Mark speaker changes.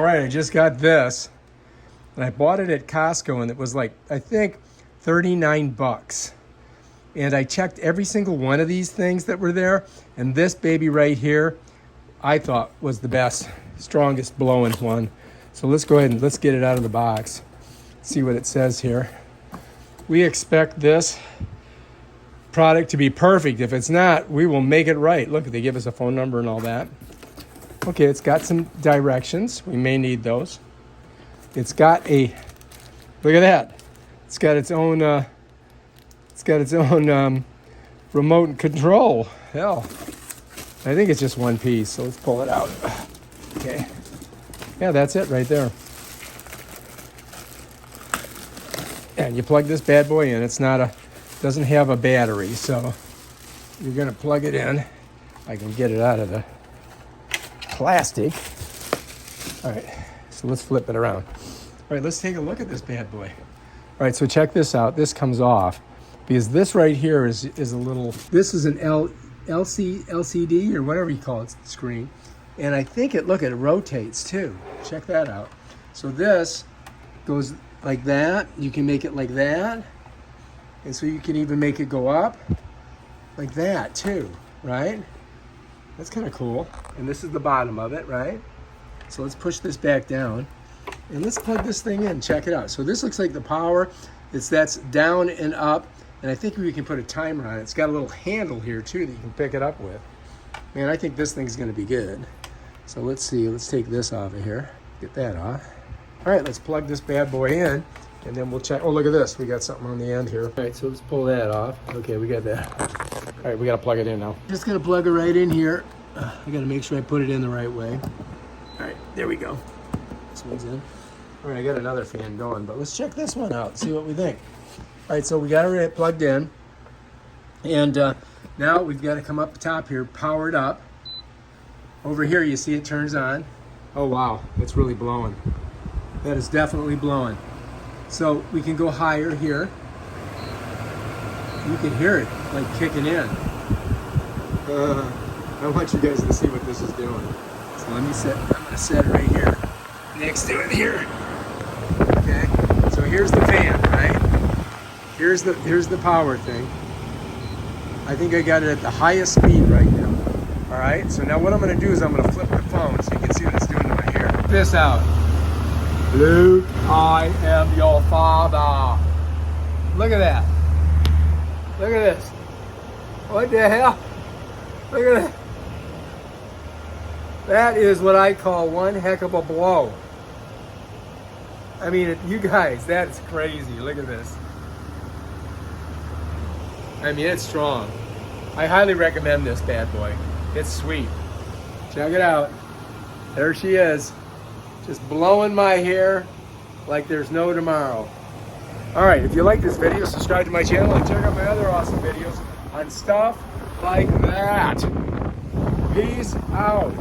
Speaker 1: All right, I just got this, and I bought it at Costco, and it was like, I think, 39 bucks. And I checked every single one of these things that were there, and this baby right here, I thought was the best, strongest blowing one. So let's go ahead and let's get it out of the box. See what it says here. We expect this product to be perfect. If it's not, we will make it right. Look, they give us a phone number and all that. Okay, it's got some directions. We may need those. It's got a, look at that. It's got its own remote and control. Hell, I think it's just one piece, so let's pull it out. Okay, yeah, that's it right there. And you plug this bad boy in. It's not a, doesn't have a battery, so you're gonna plug it in. I can get it out of the plastic. All right, so let's flip it around. All right, let's take a look at this bad boy. All right, so check this out. This comes off because this right here is a little, this is an LCD or whatever you call it screen. And I think it, look, it rotates too. Check that out. So this goes like that. You can make it like that. And so you can even make it go up like that too, right? That's kind of cool. And this is the bottom of it, right? So let's push this back down and let's plug this thing in. Check it out. So this looks like the power. That's down and up. And I think we can put a timer on it. It's got a little handle here too that you can pick it up with. Man, I think this thing's gonna be good. So let's see, let's take this off of here. Get that off. All right, let's plug this bad boy in and then we'll check. Oh, look at this. We got something on the end here. All right, so let's pull that off. Okay, we got that. All right, we gotta plug it in now. Just gonna plug it right in here. I gotta make sure I put it in the right way. All right, there we go. This one's in. All right, I got another fan going, but let's check this one out, see what we think. All right, so we got it plugged in. And now we've got to come up top here, powered up. Over here, you see it turns on. Oh, wow, it's really blowing. That is definitely blowing. So we can go higher here. You can hear it like kicking in. I want you guys to see what this is doing. So let me set, I'm gonna set it right here, next to it here. Okay, so here's the fan, right? Here's the power thing. I think I got it at the highest speed right now. All right, so now what I'm gonna do is I'm gonna flip the phone so you can see what it's doing to my hair. Check this out. Luke, I am your father. Look at that. Look at this. What the hell? Look at that. That is what I call one heck of a blow. I mean, you guys, that's crazy. Look at this. I mean, it's strong. I highly recommend this bad boy. It's sweet. Check it out. There she is. Just blowing my hair like there's no tomorrow. All right, if you like this video, subscribe to my channel and check out my other awesome videos on stuff like that. Peace out.